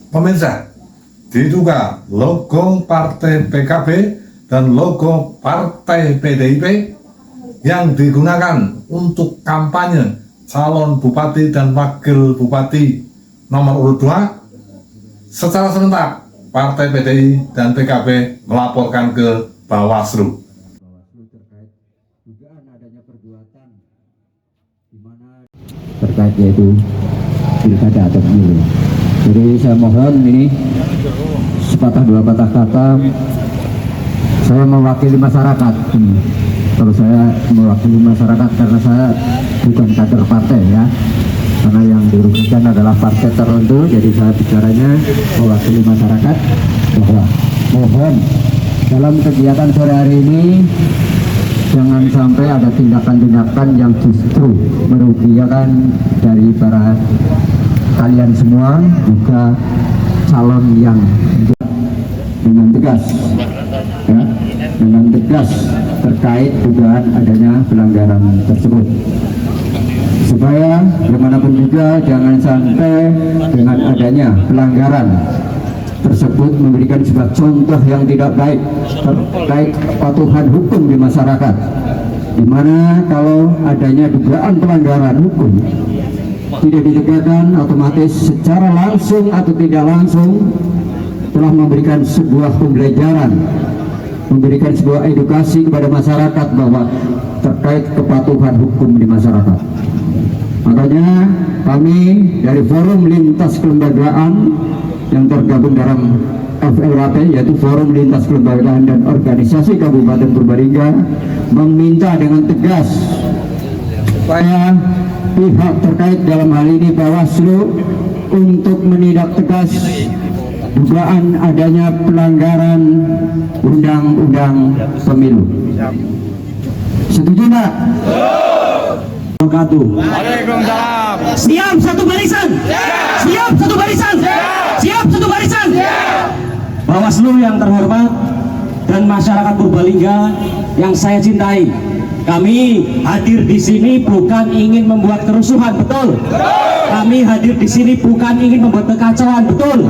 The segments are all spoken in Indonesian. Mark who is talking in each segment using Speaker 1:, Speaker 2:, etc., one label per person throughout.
Speaker 1: Pemirsa, diduga logo Partai PKB dan logo Partai PDIP yang digunakan untuk kampanye calon bupati dan wakil bupati nomor urut 2 secara serentak Partai PDI dan PKB melaporkan ke Bawaslu.
Speaker 2: Terkait dugaan adanya perbuatan di mana terkait yaitu pilkada atau pemilu. Jadi saya mohon ini sepatah dua patah kata, saya mewakili masyarakat. Kalau saya mewakili masyarakat karena saya bukan kader partai ya, karena yang dirugikan adalah partai tertentu. Jadi saya bicaranya mewakili masyarakat bahwa mohon dalam kegiatan sore hari ini jangan sampai ada tindakan-tindakan yang justru merugikan dari para kalian semua, juga calon yang dengan tegas ya, dengan tegas terkait dugaan adanya pelanggaran tersebut, supaya bagaimanapun juga jangan sampai dengan adanya pelanggaran tersebut memberikan sebuah contoh yang tidak baik terkait kepatuhan hukum di masyarakat, di mana kalau adanya dugaan pelanggaran hukum tidak ditegakkan, otomatis secara langsung atau tidak langsung telah memberikan sebuah pembelajaran, memberikan sebuah edukasi kepada masyarakat bahwa terkait kepatuhan hukum di masyarakat. Makanya kami dari Forum Lintas Kelembagaan yang tergabung dalam FLWP, yaitu Forum Lintas Kelembagaan dan Organisasi Kabupaten Purbalingga, meminta dengan tegas supaya pihak terkait dalam hal ini Bawaslu untuk menindak tegas dugaan adanya pelanggaran undang-undang pemilu. Setuju nggak?
Speaker 3: Waalaikumsalam.
Speaker 4: Siap satu barisan. Siap satu barisan. Siap satu barisan. Bawaslu yang terhormat dan masyarakat Purbalingga yang saya cintai, kami hadir di sini bukan ingin membuat kerusuhan, betul? Kami hadir di sini bukan ingin membuat kekacauan, betul?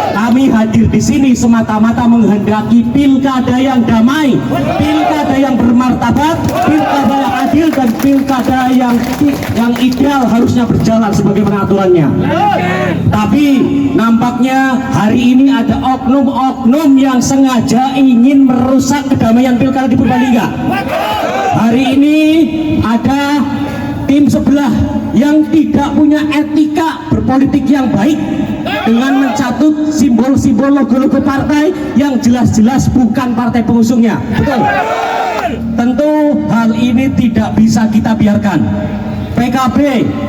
Speaker 4: Kami hadir di sini semata-mata menghendaki pilkada yang damai, pilkada yang bermartabat, pilkada yang adil, dan pilkada yang ideal harusnya berjalan sebagaimana aturannya. Tapi nampaknya hari ini ada oknum-oknum yang sengaja ingin merusak kedamaian pilkada di Purbalingga. Hari ini ada tim sebelah yang tidak punya etika berpolitik yang baik dengan mencatut simbol-simbol logo-logo partai yang jelas-jelas bukan partai pengusungnya. Betul? Tentu hal ini tidak bisa kita biarkan. PKB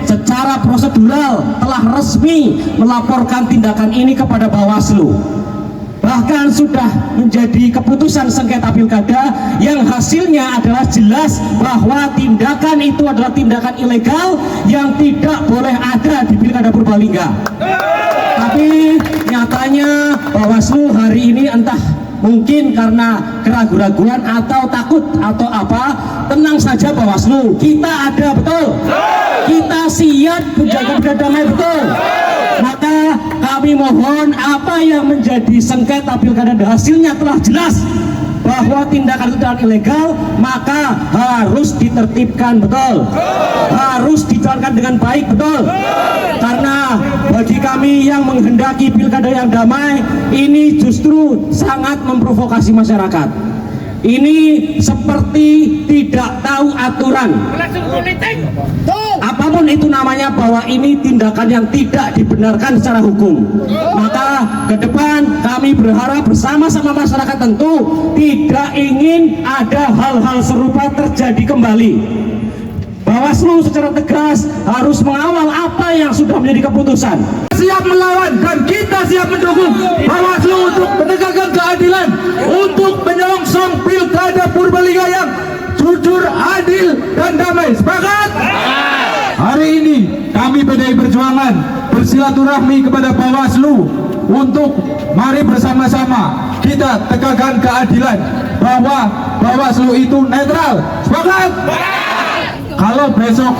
Speaker 4: secara prosedural telah resmi melaporkan tindakan ini kepada Bawaslu. Bahkan sudah menjadi keputusan sengketa pilkada yang hasilnya adalah jelas bahwa tindakan itu adalah tindakan ilegal yang tidak boleh ada di pilkada Purbalingga. Tapi nyatanya Bawaslu hari ini entah mungkin karena keraguan-raguan atau takut atau apa, tenang saja Bawaslu, kita ada, betul? Kita siap menjaga damai, betul? Maka kami mohon apa yang menjadi sengketa pilkada hasilnya telah jelas bahwa tindakan-tindakan ilegal, maka harus ditertibkan, betul? Harus dijalankan dengan baik, betul? Karena bagi kami yang menghendaki pilkada yang damai, ini justru sangat memprovokasi masyarakat. Ini seperti tidak tahu aturan. Apapun itu namanya, bahwa ini tindakan yang tidak dibenarkan secara hukum. Maka ke depan kami berharap bersama-sama masyarakat tentu tidak ingin ada hal-hal serupa terjadi kembali. Bawaslu secara tegas harus mengawal apa yang sudah menjadi keputusan.
Speaker 3: Siap melawan dan kita siap mendukung Bawaslu untuk menegakkan keadilan, untuk menyongsong pilkada Purbalingga yang jujur, adil, dan damai. Sepakat? Hari ini kami PDI Perjuangan bersilaturahmi kepada Bawaslu untuk mari bersama-sama kita tegakkan keadilan, bahwa Bawaslu itu netral. Sepakat? Kalau besok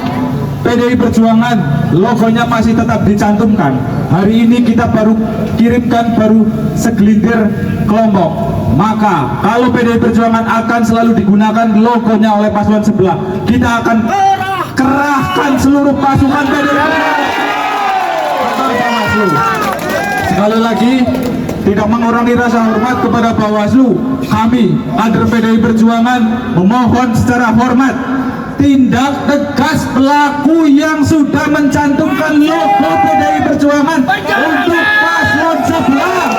Speaker 3: PDI Perjuangan logonya masih tetap dicantumkan, hari ini kita baru kirimkan baru segelintir kelompok. Maka kalau PDI Perjuangan akan selalu digunakan logonya oleh paslon sebelah, kita akan kerahkan seluruh pasukan PDI Perjuangan. Sekali lagi, tidak mengurangi rasa hormat kepada Bawaslu, kami kader PDI Perjuangan memohon secara hormat tindak tegas pelaku yang sudah mencantumkan logo PDI Perjuangan untuk paslon sebelah.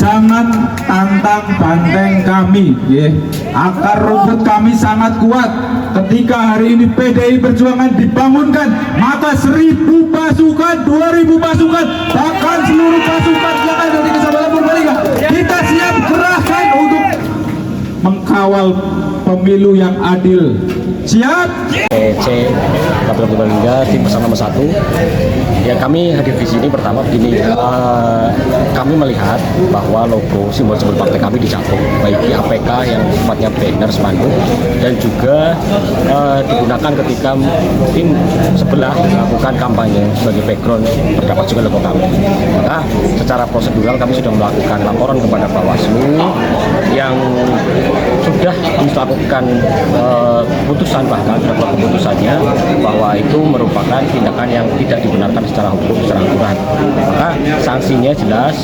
Speaker 3: Jangan tantang banteng kami, ya. Akar rumput kami sangat kuat. Ketika hari ini PDI Perjuangan dibangunkan, maka 1.000 pasukan, 2.000 pasukan, bahkan seluruh pasukan yang ada di Kecamatan Purbalingga kita siap kerahkan untuk mengkawal pemilu yang adil. Siap?
Speaker 4: PC Kabupaten Purbalingga tim pesan nomor 1. Ya, kami hadir di sini pertama begini, kami melihat bahwa logo simbol-simbol partai kami dicabut, baik di APK yang sifatnya banner spanduk dan juga digunakan ketika tim sebelah melakukan kampanye sebagai background terdapat juga logo kami. Maka secara prosedural kami sudah melakukan laporan kepada Bawaslu yang sudah melakukan putusan, bahkan dapat keputusannya bahwa itu merupakan tindakan yang tidak dibenarkan secara hukum, secara aturan. Maka sanksinya jelas,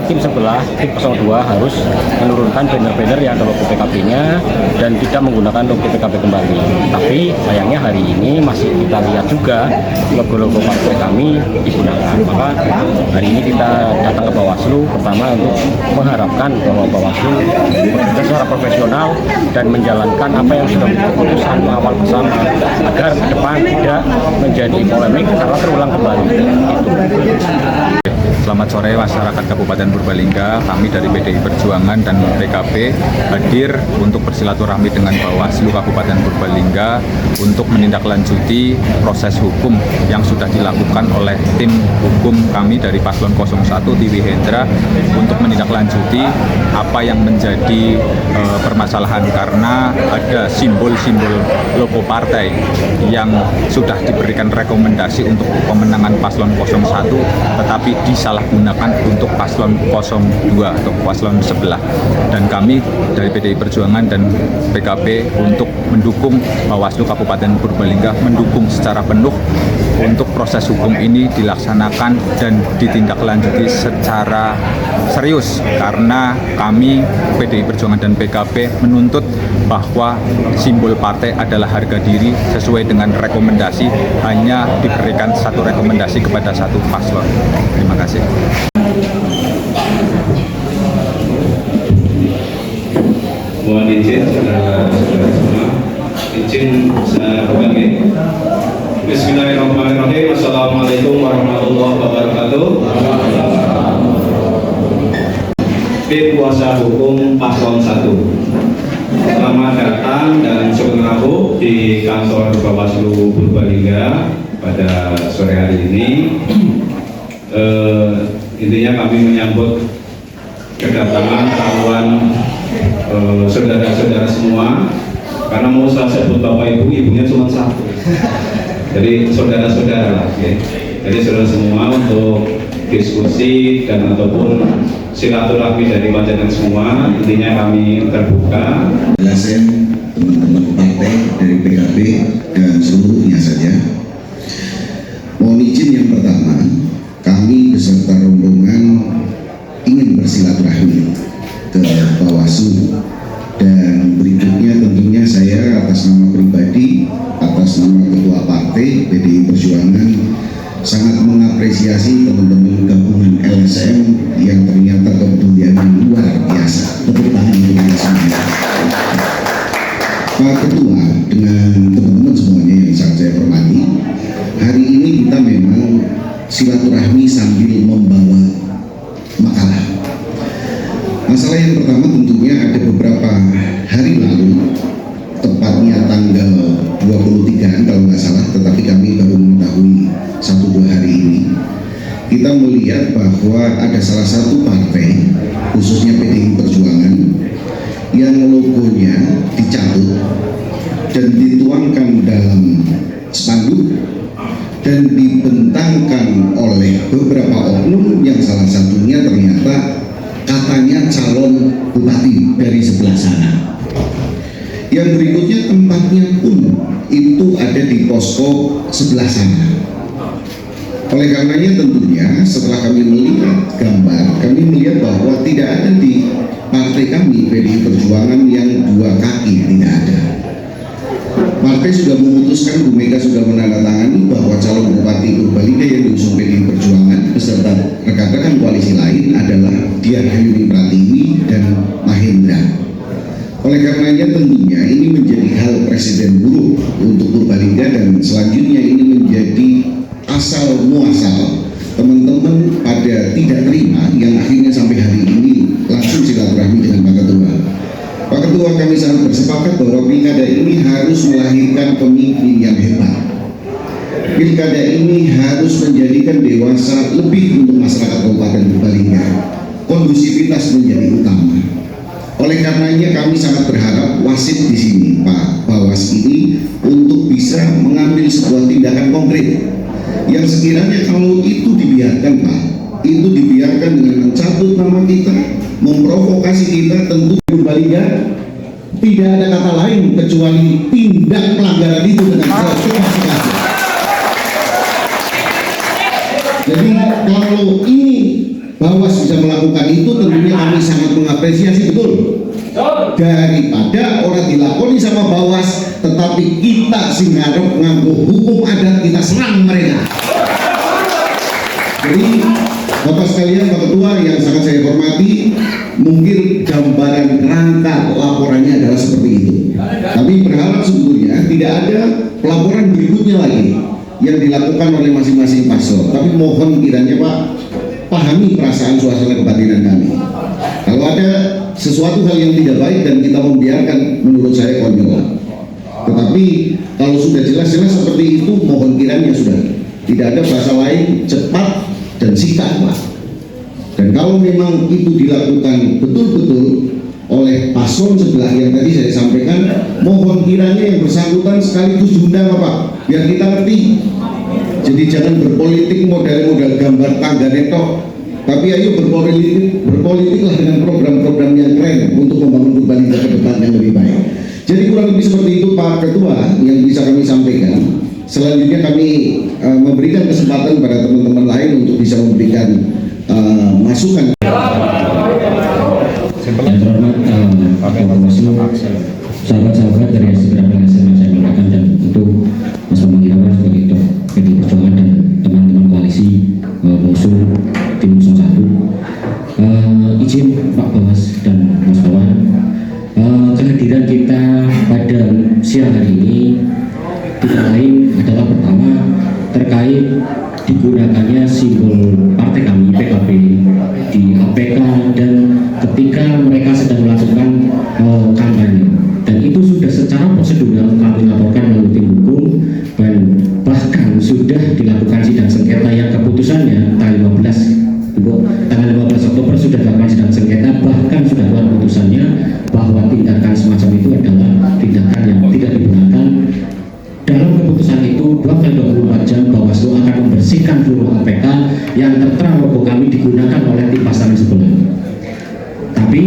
Speaker 4: tim sebelah, tim 02 harus menurunkan banner-banner yang ada logo PKB-nya dan tidak menggunakan logo PKB kembali. Tapi sayangnya hari ini masih kita lihat juga logo-logo partai kami digunakan. Maka hari ini kita datang ke Bawaslu pertama untuk mengharapkan bahwa Bawaslu bekerja secara profesional dan menjalankan apa yang sudah menjadi keputusan mengawal bersama agar ke depan tidak menjadi polemik karena terulang kembali.
Speaker 5: Selamat sore masyarakat Kabupaten Purbalingga. Kami dari PDI Perjuangan dan PKB hadir untuk bersilaturahmi dengan Bawaslu Kabupaten Purbalingga untuk menindaklanjuti proses hukum yang sudah dilakukan oleh tim hukum kami dari Paslon 01 Tiwi Hendra untuk menindaklanjuti apa yang menjadi permasalahan, karena ada simbol-simbol logo partai yang sudah diberikan rekomendasi untuk pemenangan Paslon 01 tetapi disalahgunakan untuk paslon 02 atau paslon sebelah, dan kami dari PDI Perjuangan dan PKB untuk mendukung Bawaslu Kabupaten Purbalingga, mendukung secara penuh untuk proses hukum ini dilaksanakan dan ditindaklanjuti secara serius, karena kami PDI Perjuangan dan PKB menuntut bahwa simbol partai adalah harga diri sesuai dengan rekomendasi, hanya diberikan satu rekomendasi kepada satu paslon. Terima kasih.
Speaker 6: Mohon izin saudara-saudara semua, izin saya berbagi. Bismillahirrahmanirrahim. Assalamualaikum warahmatullahi wabarakatuh. Tim kuasa hukum Paslon 1, selamat datang dan sugeng rabu di kantor Bawaslu Purbalingga pada sore hari ini. Intinya kami menyambut kedatangan kawan saudara-saudara semua, karena mau saya sebut bapak ibu, ibunya cuma satu, jadi saudara-saudara lah, okay? Jadi saudara semua untuk diskusi dan ataupun silaturahmi dari panjenengan semua, intinya kami terbuka.
Speaker 7: Jelasin teman-teman partai dari PKB dan seluruhnya saja. Mohon izin yang pertama, kami beserta rombongan ingin bersilaturahmi ke Bawaslu, dan berikutnya tentunya saya atas nama pribadi, atas nama Ketua Partai PDI Perjuangan sangat mengapresiasi teman-teman gabungan LSM yang ternyata kepeduliannya luar biasa. Tepuk tangan untuk semuanya. Pak Ketua dengan teman-teman semuanya yang sangat saya hormati, hari ini kita memang silaturahmi sambil membawa makalah. Masalah yang pertama tentunya ada beberapa hari lalu, tepatnya tanggal 23 kalau nggak salah, tetapi kami baru mengetahui 1-2 hari ini, kita melihat bahwa ada salah satu partai, khususnya PDI Perjuangan, yang logonya dicabut dan dituangkan dalam spanduk dan dibentangkan oleh beberapa oknum yang salah satunya ternyata katanya calon bupati dari sebelah sana. Yang berikutnya tempatnya pun itu ada di posko sebelah sana. Oleh karenanya tentunya setelah kami melihat gambar, kami melihat bahwa tidak ada di partai kami PDI Perjuangan yang dua kaki, tidak ada. Partai sudah memutuskan, Bu Mega sudah menandatangani bahwa calon bupati Purbalingga yang diusung PDI Perjuangan beserta rekan-rekan koalisi lain adalah Dian Hayuni Pratiwi dan Mahendra. Oleh karenanya tentunya ini menjadi hal presiden buruk untuk Purbalingga, dan selanjutnya ini menjadi asal muasal teman-teman pada tidak terima yang akhirnya sampai hari ini langsung silaturahmi dengan Pak Ketua. Pak Ketua, kami sangat bersepakat bahwa pilkada ini harus melahirkan pemimpin yang hebat. Pilkada ini harus menjadikan dewasa lebih untuk masyarakat Kabupaten Purbalingga. Kondusivitas menjadi utama. Oleh karenanya kami sangat berharap wasit di sini, Pak Bawas ini, untuk bisa mengambil sebuah tindakan konkret yang sekiranya kalau itu dibiarkan, Pak, itu dibiarkan dengan mencabut nama kita, memprovokasi kita, tentu Purbalingga tidak ada kata lain kecuali tindak pelanggaran itu dengan sertifikasi. Jadi kalau ini Bawas bisa melakukan itu, tentunya kami sangat mengapresiasi, betul. Daripada orang dilakoni sama Bawas, tetapi kita sing ngarep nganggo hukum adat, kita serang mereka. Jadi Bapak sekalian, Pak Ketua yang sangat saya hormati, mungkin gambaran kerangka laporannya adalah seperti itu. Tapi berharap sebetulnya tidak ada pelaporan berikutnya lagi yang dilakukan oleh masing-masing paslon. Tapi mohon kiranya Pak, pahami perasaan suasana kebatinan kami. Kalau ada sesuatu hal yang tidak baik dan kita membiarkan, menurut saya konyol. Tetapi kalau sudah jelas-jelas seperti itu, mohon kiranya sudah tidak ada bahasa lain, cepat dan sikat, Pak. Dan kalau memang itu dilakukan betul-betul oleh paslon sebelah yang tadi saya sampaikan, mohon kiranya yang bersangkutan sekaligus diundang, Pak, biar kita ngerti. Jadi jangan berpolitik modal-modal gambar tangga netok, tapi ayo berpolitiklah dengan program-program yang keren untuk membangun Purbalingga ke depan yang lebih baik. Jadi kurang lebih seperti itu Pak Ketua yang bisa kami sampaikan. Selanjutnya kami memberikan kesempatan pada teman-teman lain untuk bisa memberikan masukan.
Speaker 2: Yang terhormat Pak Bawaslu, sahabat-sahabat dari segera pengawasan yang saya mengatakan, dan tentu Mas Bambang Irawan sebagai Ketua PDI Perjuangan dan teman-teman koalisi musuh tim 01. Izin Pak Bawas dan Mas Bawan, kehadiran kita pada siang hari ini tidak lain adalah pertama terkait digunakannya simbol partai kami PKB di APK dan ketika mereka sedang melakukan kampanye, dan itu sudah secara prosedural kami laporkan melalui tim hukum, dan bahkan sudah dilakukan sidang sengketa yang keputusannya tanggal 15 Oktober sudah dilakukan sidang sengketa, bahkan sudah keluar putusannya bahwa tindakan semacam itu adalah tindakan yang tidak dibenarkan. Dalam keputusan itu 2x24 jam Bawaslu akan membersihkan seluruh APK yang tertera logo kami digunakan oleh tim pasangan sebelah. Tapi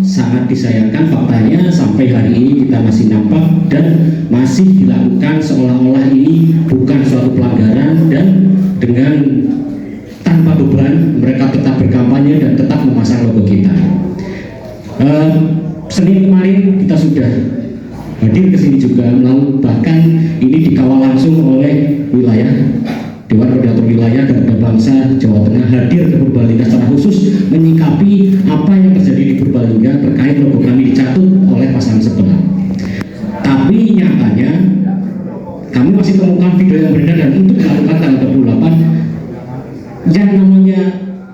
Speaker 2: sangat disayangkan faktanya sampai hari ini kita masih nampak dan masih dilakukan seolah-olah ini bukan suatu pelanggaran, dan dengan tanpa beban mereka tetap berkampanye dan tetap memasang logo kita. Senin kemarin kita sudah hadir ke sini juga, bahkan ini dikawal langsung oleh wilayah Dewan Koordinator Wilayah Garda Bangsa Jawa Tengah hadir ke Purbalingga secara khusus menyikapi apa yang terjadi di Purbalingga terkait logo kami dicatut oleh pasangan sebelah. Tapi nyatanya kami masih temukan video yang beredar dan itu dilakukan tanggal 28 yang namanya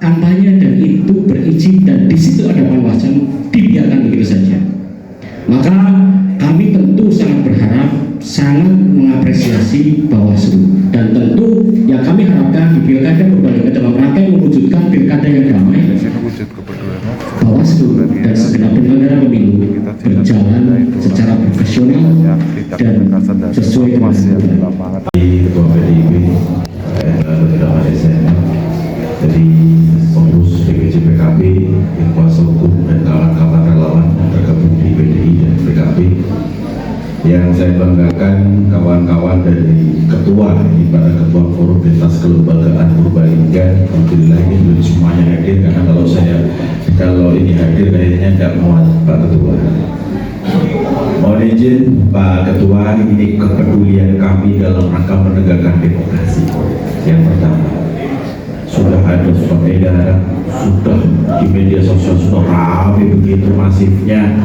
Speaker 2: kampanye, dan itu berizin dan di situ ada pengawasan, dibiarkan begitu saja. Maka kami tentu sangat berharap, sangat mengapresiasi Bawaslu, dan tentu yang kami harapkan di Pilkada Purbalingga dalam rangka mewujudkan pilkada yang damai, Bawaslu dan segenap penyelenggara pemilu berjalan secara profesional dan sesuai dengan
Speaker 8: Ketua PDIP
Speaker 7: membanggakan kawan-kawan dari ketua, ini para ketua forum lintas kelembagaan Purbalingga. Alhamdulillah ini belum semuanya hadir, karena kalau ini hadir kayaknya nggak muat Pak Ketua. Mohon izin Pak Ketua, ini kepedulian kami dalam rangka menegakkan demokrasi. Yang pertama, sudah ada surat edaran, sudah di media sosial sudah ramai begitu masifnya.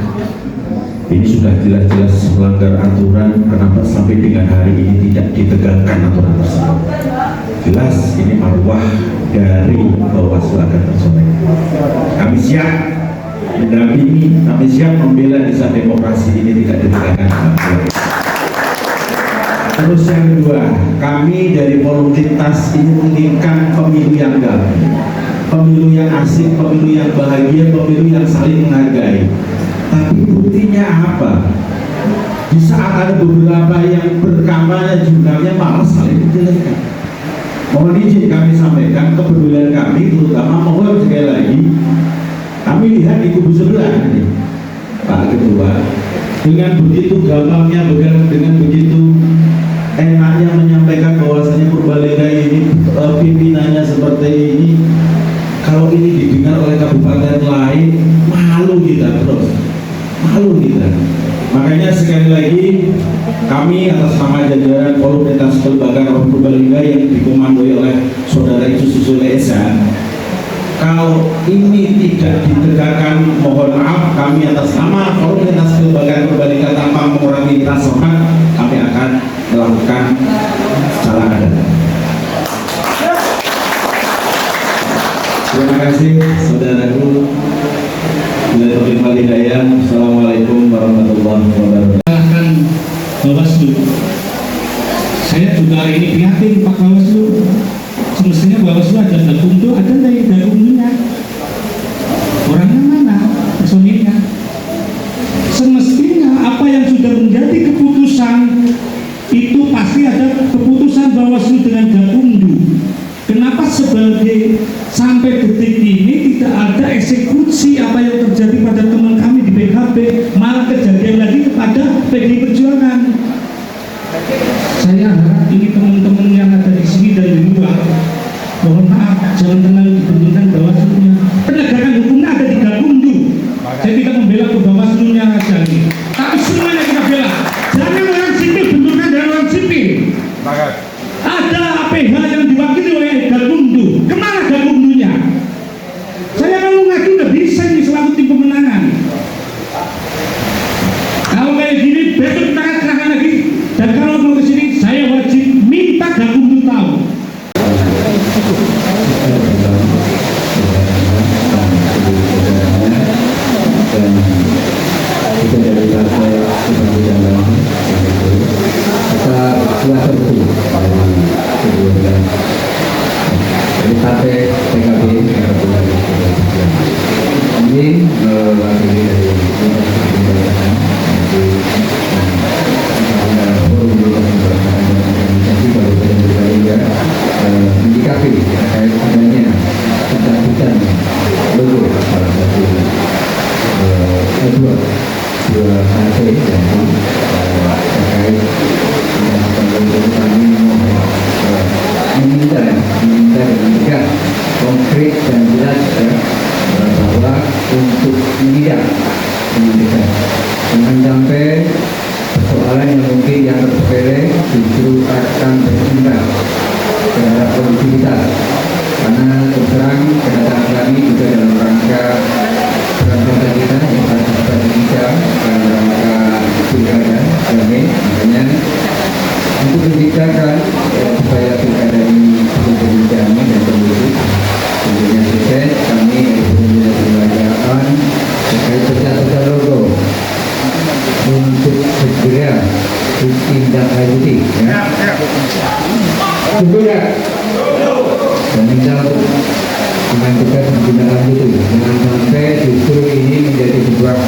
Speaker 7: Ini sudah jelas-jelas melanggar aturan. Kenapa sampai dengan hari ini tidak ditegakkan aturan tersebut? Jelas ini marwah dari Bawaslu akan tersobek. Kami siap mendampingi, kami siap membela di saat demokrasi ini tidak ditegakkan. Terus yang kedua, kami dari forum lintas ini menginginkan pemilu yang damai, pemilu yang asik, pemilu yang bahagia, pemilu yang saling menghargai. Tapi buktinya apa? Di saat ada beberapa yang berkampanye jumlahnya malah saling menjelekkan. Mohon izin kami sampaikan kepedulian kami, terutama mohon sekali lagi, kami lihat di kubu sebelah ini, Pak Ketua, dengan begitu gampangnya, dengan begitu enaknya menyampaikan bahwasanya Purbalingga ini pimpinannya seperti ini. Kalau ini didengar oleh kabupaten lain, malu kita terus. Malu kita. Makanya sekali lagi kami atas nama jajaran forum lintas kelembagaan Purbalingga yang dikomandoi oleh saudara itu Susule Esa, kalau ini tidak ditegakkan, mohon maaf, kami atas nama forum lintas kelembagaan Purbalingga tanpa mengurangi rasa hormat, kami akan melakukan secara adat. Terima kasih saudaraku. Assalamualaikum warahmatullahi wabarakatuh.
Speaker 8: Bawaslu, saya juga ini prihatin Pak Bawaslu. Semestinya Bawaslu ada Gakumdu, ada dari Gakumdunya. Orangnya mana? Personilnya. Semestinya apa yang sudah menjadi keputusan itu pasti ada keputusan Bawaslu dengan Gakumdu. Kenapa sebagai sampai detik ini tidak ada eksekusi apa yang terjadi pada teman kami di PKB, malah kejadian lagi kepada PDI Perjuangan. Saya harap ini teman-teman yang ada di sini dan di luar, mohon maaf, jangan terlalu dibenturkan Bawaslunya. Penegakan hukumnya ada di Gakumdu. Saya tidak membela ke Bawaslunya aja nih, tapi semuanya kita bela. Jangan orang sipil benturkan dengan orang sipil. Ada APH yang diwakili oleh Gakumdu. Kemana Gakumdunya? Saya mau ngaku udah bisa ini selaku tim pemenangan. Kalau kayak gini besok kita akan serahkan lagi. Dan kalau mau ke sini saya wajib minta Gakumdu tahu.
Speaker 2: Konkret dan jelas bahwa untuk menindak jangan sampai persoalan yang mungkin yang bersepele justru akan berimbas terhadap produktivitas, karena terserang kedatangan kami juga dalam rangka perangkat kita yang partisipasi kita dalam rangka pilkada damai. Makanya untuk menciptakan supaya pilkada ini lebih damai dan kondusif, tentunya sukses kami dari Pemilihan Kelembagaan terkait pencatatan logo untuk segera ditindaklanjuti, ya. Segera dan minta dengan tugas ditindaklanjuti, jangan sampai justru ini menjadi sebuah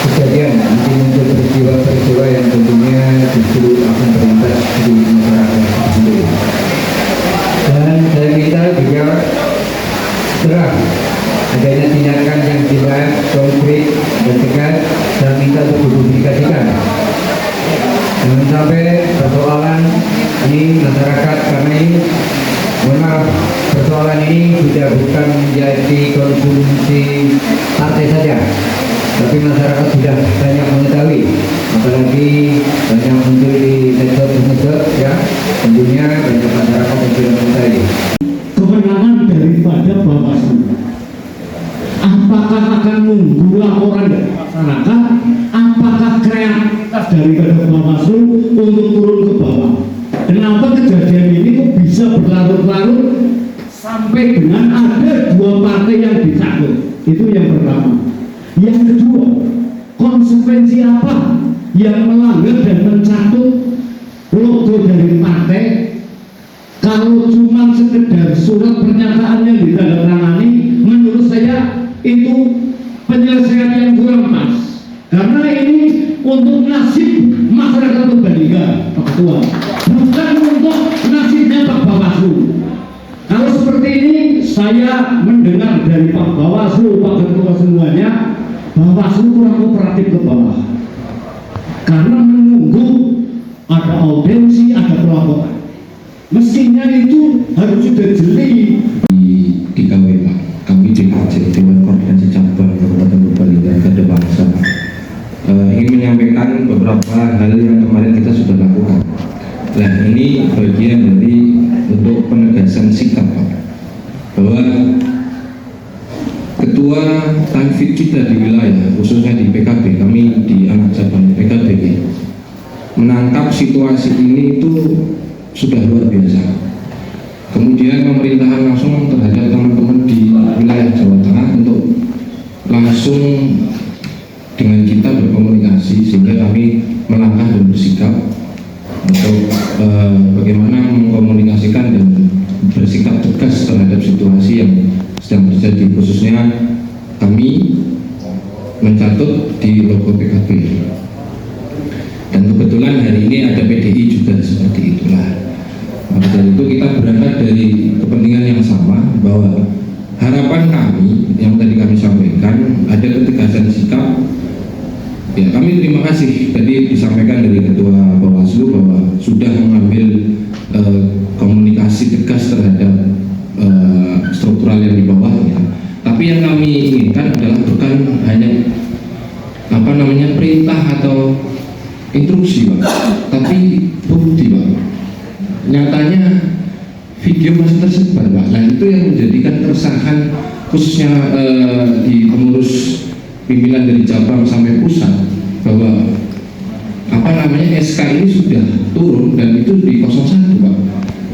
Speaker 2: kejadian nanti muncul peristiwa-peristiwa yang tentunya justru akan berimbas di masyarakat sendiri. Dan saya minta juga terang adanya tindakan yang jelas, konkret, dan tegas, dan minta untuk dipublikasikan. Jangan sampai persoalan ini masyarakat, karena ini mohon maaf, persoalan ini sudah bukan menjadi konsumsi partai saja, tapi masyarakat sudah banyak mengetahui, apalagi banyak muncul di medsos ya, tentunya banyak masyarakat yang sudah mengetahui.
Speaker 8: Kewenangan daripada Bawaslu, apakah akan menunggu laporan dari masyarakat, apakah kreativitas daripada Bawaslu untuk turun ke bawah? Kenapa kejadian ini kok bisa berlarut-larut sampai dengan ada 2 partai yang dicatut? Itu yang pertama. Yang kedua, konsekuensi apa yang melanggar dan mencatut logo dari partai? Kalau cuma sekedar surat pernyataan yang ditandatangani, menurut saya itu penyelesaian yang kurang pas. Karena ini untuk nasib masyarakat Purbalingga, Pak Ketua, bukan untuk nasibnya Pak Bawaslu. Kalau seperti ini, saya mendengar dari Pak Bawaslu, Pak Ketua semuanya, Bawaslu kurang kooperatif ke bawah. Karena menunggu ada audiensi, ada pelaporan. Mestinya itu harus sudah jeli.
Speaker 6: Di KW Pak, kami DKJ Dewan Koordinasi Cabang Kabupaten Purbalingga Garda Bangsa ingin menyampaikan beberapa hal yang kemarin kita sudah lakukan. Nah, ini bagian dari untuk penegasan sikap Pak, bahwa ketua tanfid kita di wilayah, khususnya di PKB, kami di anak cabang PKB menangkap situasi ini itu sudah luar biasa. Kemudian pemerintahan langsung terhadap teman-teman di wilayah Jawa Tengah untuk langsung dengan kita berkomunikasi, sehingga kami melangkah dan bersikap untuk bagaimana mengkomunikasikan dan bersikap tegas terhadap situasi yang sedang terjadi, khususnya kami mencatut di logo PKB. Dan kebetulan hari ini ada PDI juga, seperti itulah. Maka dari itu kita berangkat dari kepentingan yang sama, bahwa harapan kami yang tadi kami sampaikan ada ketegasan sikap. Ya, kami terima kasih tadi disampaikan dari Ketua Bawaslu bahwa sudah mengambil komunikasi tegas terhadap struktural yang di bawahnya. Tapi yang kami inginkan adalah bukan hanya perintah atau instruksi Pak, tapi bukti Pak. Nyatanya video masih tersebar Pak. Nah, itu yang menjadikan keresahan khususnya di pengurus pimpinan dari cabang sampai pusat, bahwa SK ini sudah turun dan itu di 01 Pak.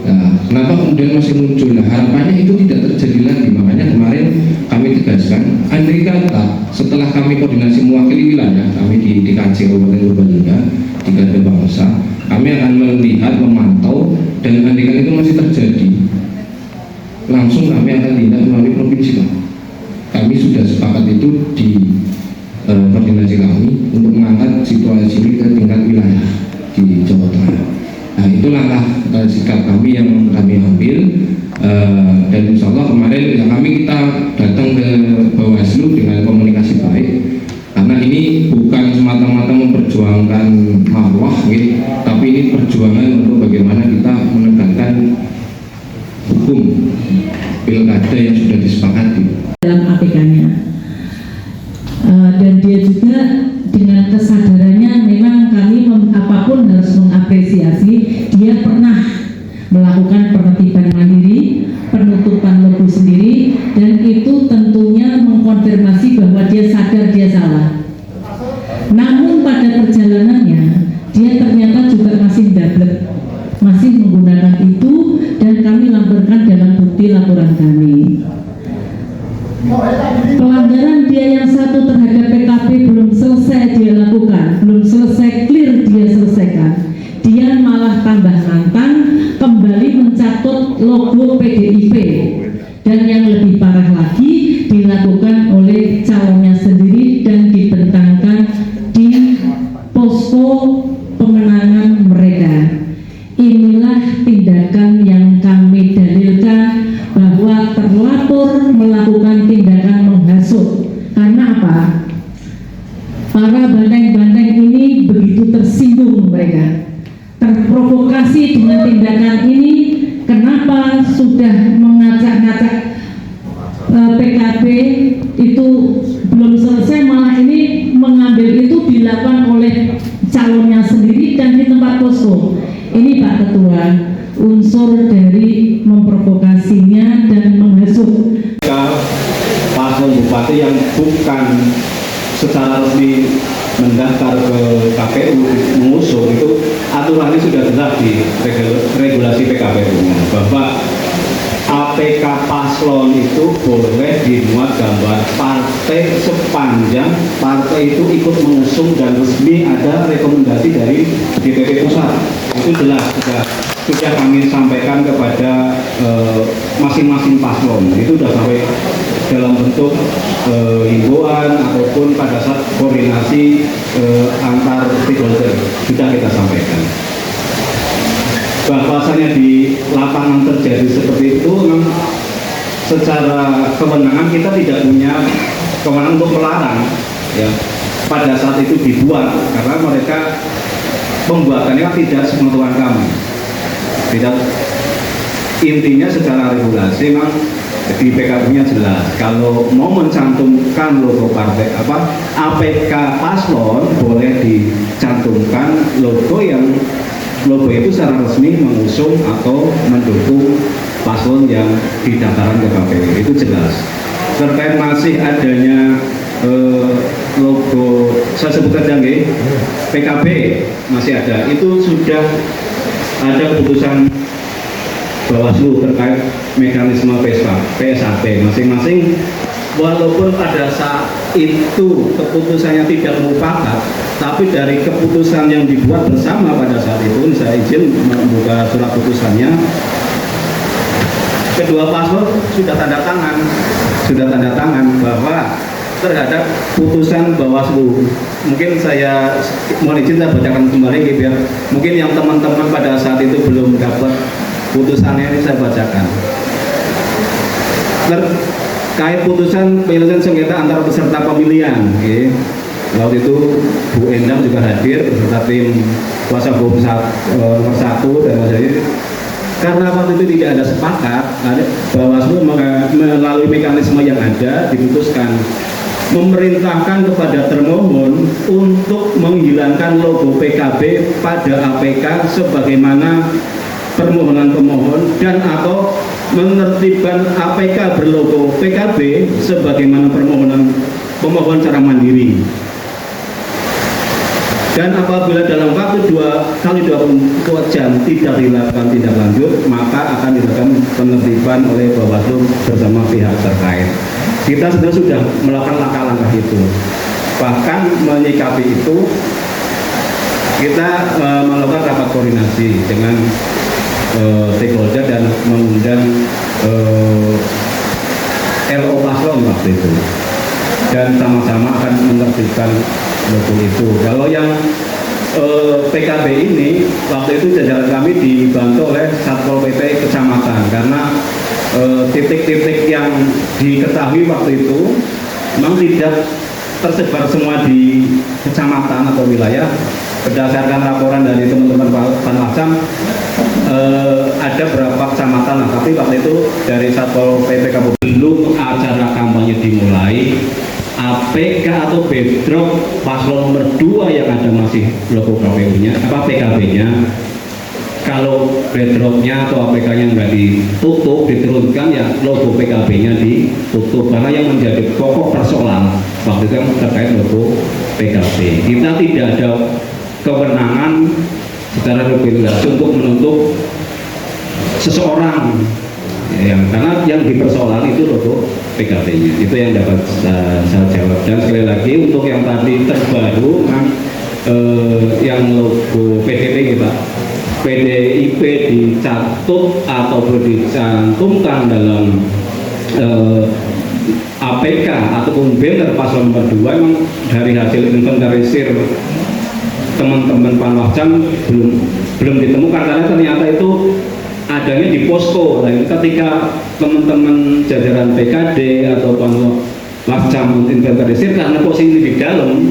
Speaker 6: Nah, kenapa kemudian masih muncul? Nah, harapannya itu tidak terjadi lagi. Makanya kemarin kami tegaskan, andai kata setelah kami koordinasi mewakili wilayah kami di DKJ Kabupaten Purbalingga di Garda Bangsa, kami akan melihat, memantau, dan andai kata itu masih terjadi, langsung kami akan tindak melalui provinsi Pak. Kami sudah sepakat itu di koordinasi kami untuk mengangkat situasi ini ke tingkat wilayah di Jawa Tengah. Nah, itu langkah sikap kami yang kami ambil, dan insya Allah kemarin ya kita datang ke Bawaslu dengan komunikasi baik, karena ini bukan semata-mata memperjuangkan marwah gitu, tapi ini perjuangan untuk bagaimana kita menegakkan hukum pilkada yang sudah disepakati
Speaker 9: dalam APK-nya. Dan dia juga dengan kesadarannya, memang kami apapun harus mengapresiasi, dia pernah melakukan penertiban mandiri, penutupan logo sendiri, dan itu tentunya mengkonfirmasi bahwa dia sadar dia salah. Namun pada perjalanannya dia ternyata juga masih double, masih menggunakan itu, dan kami laporkan dalam bukti laporan kami. Pelanggaran dia yang satu terhadap PKB belum selesai dia lakukan, belum selesai clear dia selesaikan, dia malah tambah nantang, kembali mencatut logo PDIP, dan yang lebih parah lagi dilakukan oleh calonnya sendiri dan dibentangkan di posko pemenangan mereka. Inilah tindakan yang kami dalilkan, bahwa terlapor melakukan tindakan memprovokasinya dan menghasut.
Speaker 6: Paslon bupati yang bukan secara resmi mendaftar ke KPU mengusung itu aturannya sudah jelas di regulasi PKPU-nya bahwa APK paslon itu boleh dimuat gambar partai sepanjang partai itu ikut mengusung dan resmi ada rekomendasi dari DPP pusat. Itu jelas sudah kami sampaikan kepada masing-masing paslon. Itu sudah sampai dalam bentuk himbauan ataupun pada saat koordinasi antar stakeholder sudah kita sampaikan. Bahwasanya di lapangan terjadi seperti itu memang secara kewenangan kita tidak punya kewenangan untuk melarang ya pada saat itu dibuat, karena mereka pembuatannya tidak sepengetahuan kami. Tidak, intinya secara regulasi memang di PKB-nya jelas kalau mau mencantumkan logo partai APK paslon boleh dicantumkan logo itu secara resmi mengusung atau mendukung paslon yang didaftarkan ke KPU, itu jelas. Terkait masih adanya logo, saya sebutkan jangan PKB masih ada, itu sudah ada keputusan Bawaslu terkait mekanisme PSAP masing-masing. Walaupun pada saat itu keputusannya tidak mufakat, tapi dari keputusan yang dibuat bersama pada saat itu, saya izin membuka surat putusannya, kedua paslon sudah tanda tangan bahwa terhadap putusan Bawaslu. Mungkin saya mohon izin saya bacakan kembali biar mungkin yang teman-teman pada saat itu belum dapat putusannya, ini saya bacakan. Terkait putusan penyelesaian sengketa antar peserta pemilihan, waktu itu Bu Endang juga hadir beserta tim kuasa hukum nomor 1 dan jadi karena waktu itu tidak ada sepakat, Bawaslu melalui mekanisme yang ada diputuskan memerintahkan kepada termohon untuk menghilangkan logo PKB pada APK sebagaimana permohonan pemohon dan atau menertibkan APK berlogo PKB sebagaimana permohonan pemohon secara mandiri. Dan apabila dalam waktu 2 kali 24 jam tidak dilakukan tindak lanjut, maka akan dilakukan penertiban oleh Bawaslu bersama pihak terkait. Kita sudah melakukan langkah-langkah itu. Bahkan menyikapi itu, kita melakukan rapat koordinasi dengan stakeholder dan mengundang LO paslon waktu itu, dan sama-sama akan menertibkan logo itu. Kalau yang PKB ini waktu itu jajaran kami dibantu oleh Satpol PP kecamatan karena titik-titik yang diketahui waktu itu memang tidak tersebar semua di kecamatan atau wilayah. Berdasarkan laporan dari teman-teman Panwascam, ada berapa kecamatan lah, tapi waktu itu dari Satpol PP Kabupaten belum acara kampanye dimulai, APK atau backdrop paslon nomor 2 yang ada masih logo KPU-nya, PKB-nya. Kalau backdropnya atau APK-nya nggak ditutup, diturunkan ya logo PKB-nya ditutup, karena yang menjadi pokok persoalan waktu itu terkait logo PKB. Kita tidak ada kewenangan secara regulasi untuk menuntut seseorang karena yang dipersoalkan itu logo PKB-nya. Itu yang dapat saya jawab. Dan sekali lagi untuk yang tadi terbaru yang logo PDP kita PDIP dicatut ataupun dicantumkan dalam APK ataupun banner paslon nomor 2 memang dari hasil inventarisir teman-teman Panwascam belum ditemukan, karena ternyata itu adanya di posko. Nah, ketika teman-teman jajaran PKD atau Panwascam inventarisir, karena posisi di dalam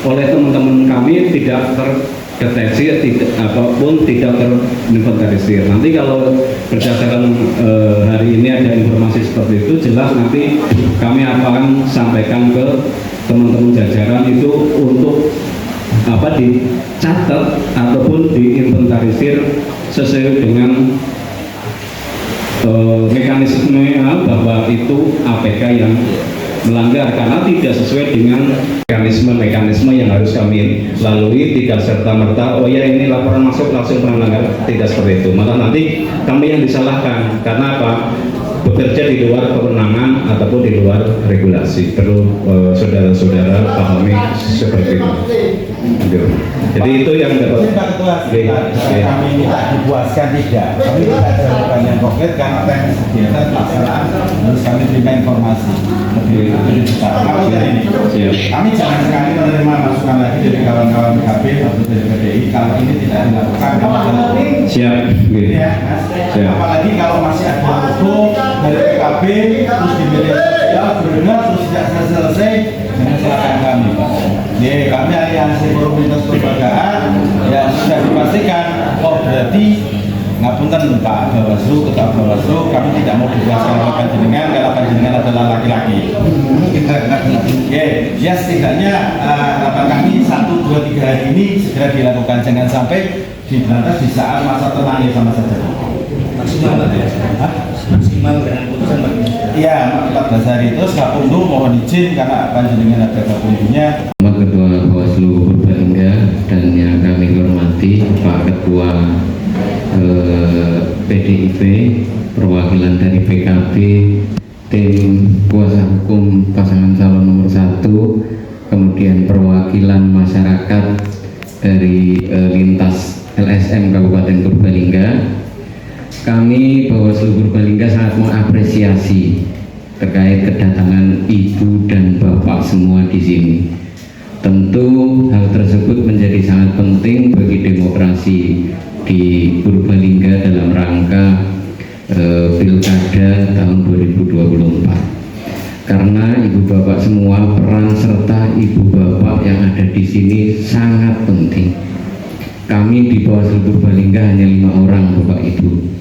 Speaker 6: oleh teman-teman kami tidak terdeteksi apapun, tidak terinventarisir. Nanti kalau berdasarkan hari ini ada informasi seperti itu, jelas nanti kami akan sampaikan ke teman-teman jajaran itu untuk dicatat ataupun diinventarisir sesuai dengan mekanisme bahwa itu APK yang melanggar karena tidak sesuai dengan mekanisme yang harus kami lalui, tidak serta-merta oh ya ini laporan masuk langsung melanggar, tidak seperti itu, malah nanti kami yang disalahkan karena apa? Bekerja di luar kewenangan ataupun di luar regulasi. Perlu saudara-saudara pahami seperti itu. Jadi itu yang dapat
Speaker 10: Pak Ketua, kami minta dipuaskan tidak. Kami tidak ada jawaban yang konkret karena teknis kegiatan pelaksanaan harus kami terima informasi lebih besar. Kami jangan sekali menerima masukan lagi dari kawan-kawan PKB atau dari PDI kalau ini tidak dilakukan.
Speaker 6: Siap.
Speaker 10: Ya, Mas. Apalagi kalau masih ada foto dari PKB terus di media sosial benar terus tidak selesai dengan silakan kami, Pak. Kami aliansi forum lintas kelembagaan yang sudah dipastikan oh berarti ngapunten Pak Bawaslu, Ketua Bawaslu, kami tidak mau dijelaskan oleh panjenengan kalau panjenengan adalah laki-laki. Ya setidaknya harapan kami 1, 2, 3 hari ini segera dilakukan, jangan sampai diberantas di saat masa tenang sama saja. Maksimal ya? Maksimal dengan putusan iya, 14 hari itu Gapundu mohon izin karena panjenengan ada Gapundunya.
Speaker 2: Ketua Bawaslu Purbalingga dan yang kami hormati Pak Ketua PDIP, perwakilan dari PKB, tim kuasa hukum pasangan calon nomor 1, kemudian perwakilan masyarakat dari lintas LSM Kabupaten Purbalingga. Kami Bawaslu Purbalingga sangat mengapresiasi terkait kedatangan Ibu dan Bapak semua di sini. Tentu hal tersebut menjadi sangat penting bagi demokrasi di Purbalingga dalam rangka Pilkada tahun 2024. Karena Ibu Bapak semua peran serta Ibu Bapak yang ada di sini sangat penting. Kami di Bawaslu Purbalingga hanya 5 orang Bapak Ibu.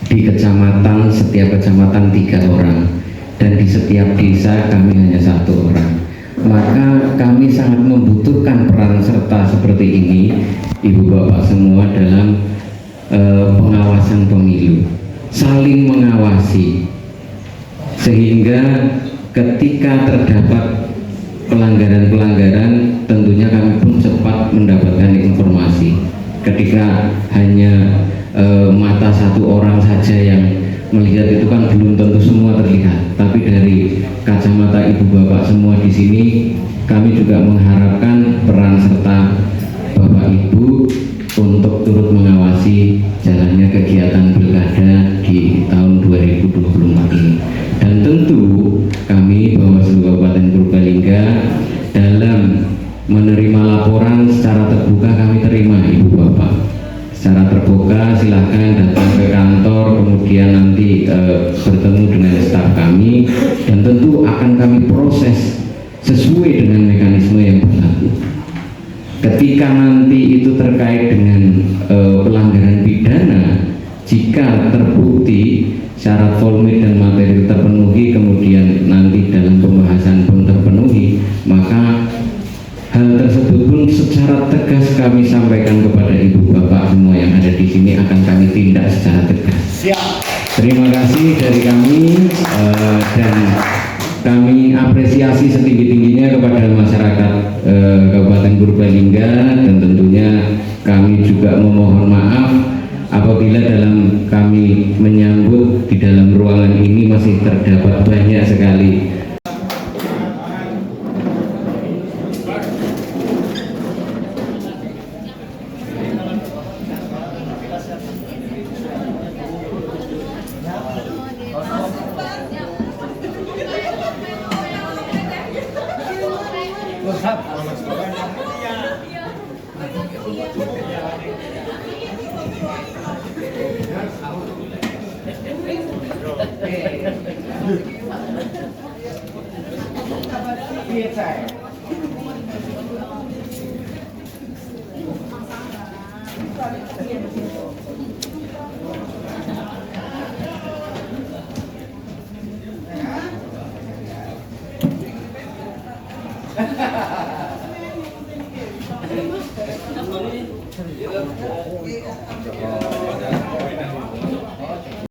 Speaker 2: Di kecamatan, setiap kecamatan 3 orang, dan di setiap desa kami hanya 1 orang. Maka kami sangat membutuhkan peran serta seperti ini Ibu Bapak semua dalam pengawasan pemilu, saling mengawasi, sehingga ketika terdapat pelanggaran-pelanggaran tentunya kami pun cepat mendapatkan informasi. Ketika hanya mata 1 orang saja yang melihat itu kan belum tentu semua terlihat, tapi dari kacamata Ibu Bapak semua di sini kami juga mengharapkan peran serta Bapak Ibu untuk turut mengawasi jalannya kegiatan pilkada di tahun 2024 ini. Dan tentu kami Bawaslu Kabupaten Purbalingga dalam menerima laporan secara terbuka kami terima Ibu Bapak. Secara terbuka silahkan datang ke kantor, kemudian nanti bertemu dengan staf kami, dan tentu akan kami proses sesuai dengan mekanisme yang berlaku. Ketika nanti itu terkait dengan pelanggaran pidana, jika terbukti syarat formal dan materi terpenuhi, kemudian nanti dalam pembahasan pun terpenuhi, maka hal tersebut pun secara tegas kami sampaikan kepada Ibu Bapak semua yang ada di sini, akan kami tindak secara tegas. Terima kasih dari kami dan kami apresiasi setinggi-tingginya kepada masyarakat Kabupaten Purbalingga, dan tentunya kami juga memohon maaf apabila dalam kami menyambut di dalam ruangan ini masih terdapat banyak sekali